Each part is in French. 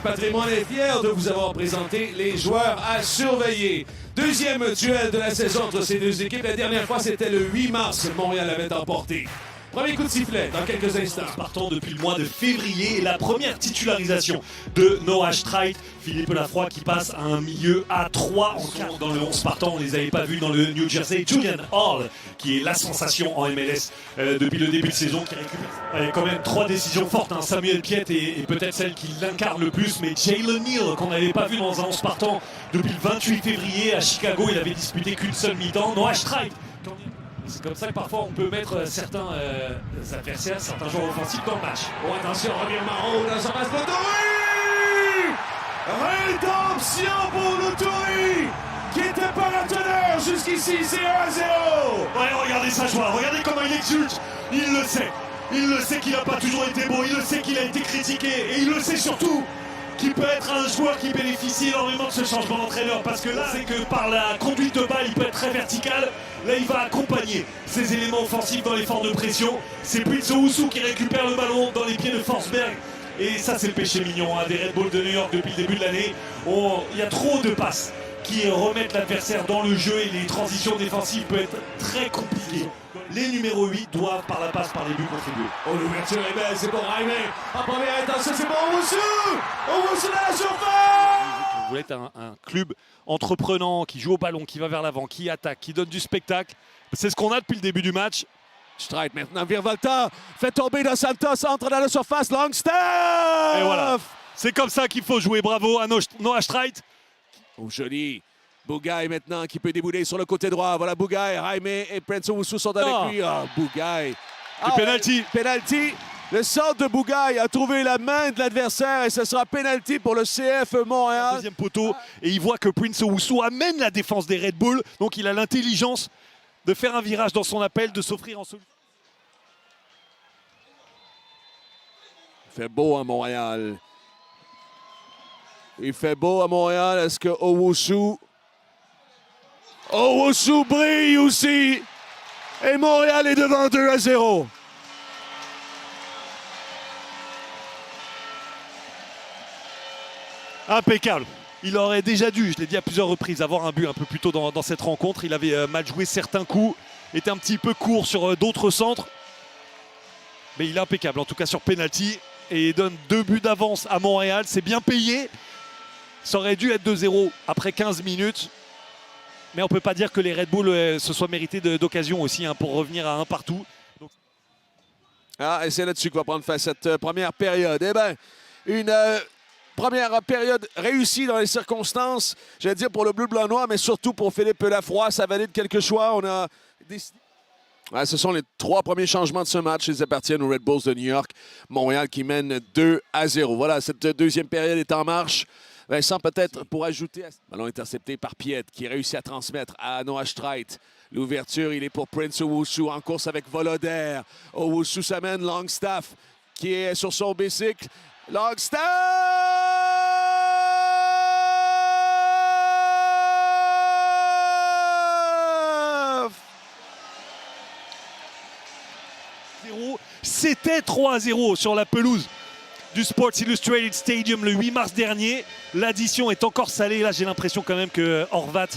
Patrimoine est fier de vous avoir présenté les joueurs à surveiller. Deuxième duel de la saison entre ces deux équipes. La dernière fois, c'était le 8 mars. Montréal l'avait emporté. Premier coup de sifflet dans quelques instants. Partons depuis le mois de février et la première titularisation de Noah Streit. Philippe Lafroy qui passe à un milieu à 3 dans le 11 partant. On ne les avait pas vus dans le New Jersey. Julian Hall qui est la sensation en MLS depuis le début de saison. Qui récupère quand même 3 décisions fortes. Hein. Samuel Piet est peut-être celle qui l'incarne le plus. Mais Jalen Neal qu'on n'avait pas vu dans un 11 partant depuis le 28 février à Chicago. Il avait disputé qu'une seule mi-temps. Noah Streit. C'est comme ça que parfois on peut mettre certains adversaires, certains joueurs offensifs dans le match. Oh, attention, revirement haut dans la surface d'Autori! Rédemption pour l'Autori! Qui était paratonnerre jusqu'ici, c'est 1-0! Ouais, regardez sa joie, regardez comment il exulte. Il le sait. Il le sait qu'il n'a pas toujours été bon, il le sait qu'il a été critiqué et il le sait surtout qu'il peut être un joueur qui bénéficie énormément de ce changement d'entraîneur parce que là, c'est que par la conduite de balle, il peut être très vertical. Là, il va accompagner ses éléments offensifs dans l'effort de pression. C'est Prince Owusu qui récupère le ballon dans les pieds de Forsberg. Et ça, c'est le péché mignon des Red Bulls de New York depuis le début de l'année. Il y a trop de passes qui remettent l'adversaire dans le jeu et les transitions défensives peuvent être très compliquées. Les numéros 8 doivent, par la passe, par les buts, contribuer. Oh, l'ouverture est belle, c'est pour Jaime. En première intention, c'est pour Owusu! Owusu dans la surface! Vous voulez être un club entreprenant, qui joue au ballon, qui va vers l'avant, qui attaque, qui donne du spectacle. C'est ce qu'on a depuis le début du match. Streit maintenant, Virevolta, fait tomber Dos Santos, entre dans la surface, Longstaff! Et voilà, c'est comme ça qu'il faut jouer. Bravo à Noah Streit. Oh, joli. Bougaï maintenant qui peut débouler sur le côté droit. Voilà Bougaï, Jaime et Prince Owusu sont avec lui. Ah, Bougaï. Penalty. Penalty. Le centre de Bougaï a trouvé la main de l'adversaire et ce sera penalty pour le CF Montréal. Deuxième poteau et il voit que Prince Owusu amène la défense des Red Bulls. Donc il a l'intelligence de faire un virage dans son appel, de s'offrir en solution. Il fait beau à Montréal. Il fait beau à Montréal. Est-ce que Owusu brille aussi? Et Montréal est devant 2-0. Impeccable. Il aurait déjà dû, je l'ai dit à plusieurs reprises, avoir un but un peu plus tôt dans cette rencontre. Il avait mal joué certains coups, était un petit peu court sur d'autres centres. Mais il est impeccable, en tout cas sur penalty. Et il donne 2 buts d'avance à Montréal. C'est bien payé. Ça aurait dû être 2-0 après 15 minutes. Mais on ne peut pas dire que les Red Bulls se soient mérités d'occasion aussi pour revenir à un partout. Donc... Ah, et c'est là-dessus que va prendre fin cette première période. Eh bien, une première période réussie dans les circonstances, j'allais dire pour le bleu-blanc-noir, mais surtout pour Philippe Lafroy. Ça valide quelques choix. On a décidé... Ouais, ce sont les 3 premiers changements de ce match. Ils appartiennent aux Red Bulls de New York. Montréal qui mène 2-0. Voilà, cette deuxième période est en marche. Vincent, peut-être pour ajouter... Ballon intercepté par Piet qui réussit à transmettre à Noah Streit. L'ouverture, il est pour Prince Owusu en course avec Voloder. Owusu s'amène Longstaff qui est sur son bicycle. Longstaff! C'était 3-0 sur la pelouse du Sports Illustrated Stadium le 8 mars dernier. L'addition est encore salée. Là, j'ai l'impression quand même que Horvat,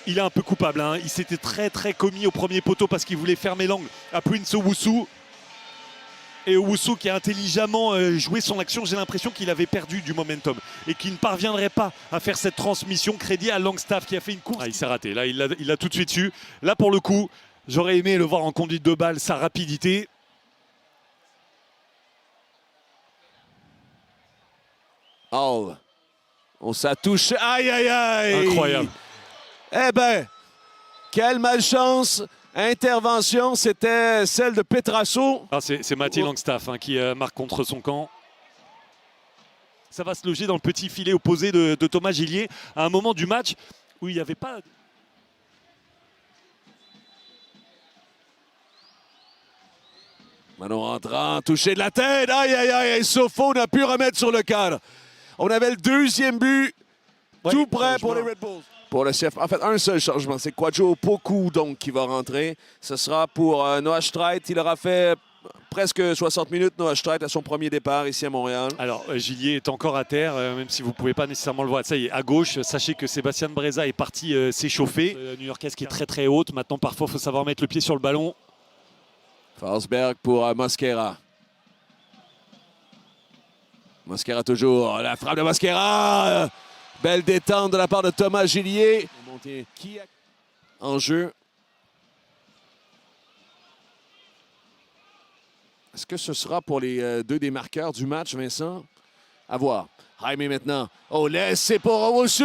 il est un peu coupable. Hein. Il s'était très commis au premier poteau parce qu'il voulait fermer l'angle à Prince Owusu. Et Owusu qui a intelligemment joué son action, j'ai l'impression qu'il avait perdu du momentum et qu'il ne parviendrait pas à faire cette transmission. Crédit à Longstaff qui a fait une course. Ah, il s'est raté. Là, il l'a tout de suite su. Là, pour le coup, j'aurais aimé le voir en conduite de balle, sa rapidité. Oh, on s'est touché. Aïe, aïe, aïe. Incroyable. Eh bien, quelle malchance. Intervention, c'était celle de Petrasso. Ah, c'est Mathieu Longstaff qui marque contre son camp. Ça va se loger dans le petit filet opposé de Thomas Gillier à un moment du match où il n'y avait pas... Manon rentrant, touché de la tête. Aïe, aïe, aïe. Sofo n'a pu remettre sur le cadre. On avait le deuxième but tout prêt pour les Red Bulls. Pour le chef, en fait, un seul changement. C'est Kwadwo Opoku donc qui va rentrer. Ce sera pour Noah Streit. Il aura fait presque 60 minutes, Noah Streit à son premier départ ici à Montréal. Alors, Gillier est encore à terre, même si vous ne pouvez pas nécessairement le voir. Ça y est, à gauche, sachez que Sébastien Breza est parti s'échauffer. New-Yorkaise qui est très très haute. Maintenant, parfois, il faut savoir mettre le pied sur le ballon. Forsberg pour Mosquera. Mosquera toujours. La frappe de Mosquera. Belle détente de la part de Thomas Gillier. En jeu. Est-ce que ce sera pour les deux des marqueurs du match, Vincent? À voir. Jaime maintenant. Oh, laissé pour Owusu!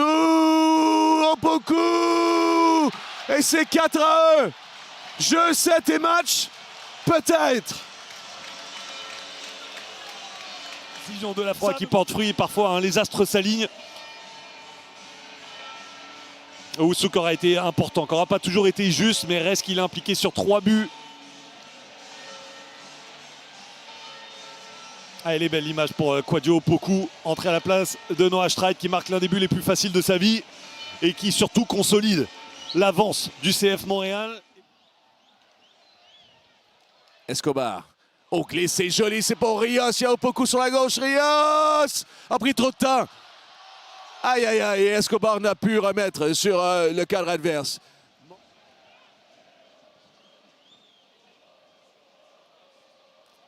Opoku! Et c'est 4-1! Jeu 7 et match? Peut-être! Décision de Lafroy qui porte fruit. Parfois, hein, les astres s'alignent. Owusu aura été important. Qui n'aura pas toujours été juste, mais reste qu'il est impliqué sur 3 buts. Ah, elle est belle l'image pour Kwadio Opoku, entré à la place de Noah Streit qui marque l'un des buts les plus faciles de sa vie et qui surtout consolide l'avance du CF Montréal. Escobar. Oh, glissé, joli, c'est pour Rios. Il y a Opoku sur la gauche. Rios a pris trop de temps. Aïe, aïe, aïe. Escobar n'a pu remettre sur le cadre adverse.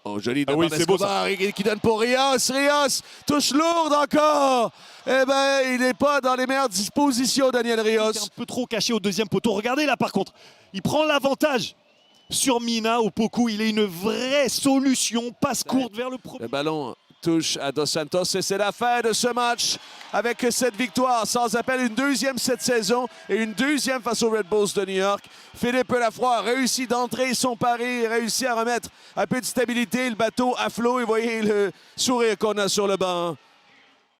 Oh, joli de oui, c'est beau, Escobar qui donne pour Rios. Rios touche lourde encore. Eh bien, il n'est pas dans les meilleures dispositions, Daniel Rios. Il est un peu trop caché au deuxième poteau. Regardez là, par contre, il prend l'avantage sur Mina. Opoku, il est une vraie solution. Passe courte vers le premier. Le ballon touche à Dos Santos et c'est la fin de ce match avec cette victoire sans appel, une deuxième cette saison et une deuxième face aux Red Bulls de New York. Philippe Lafroy a réussi d'entrer son pari, réussi à remettre un peu de stabilité, le bateau à flot et voyez le sourire qu'on a sur le banc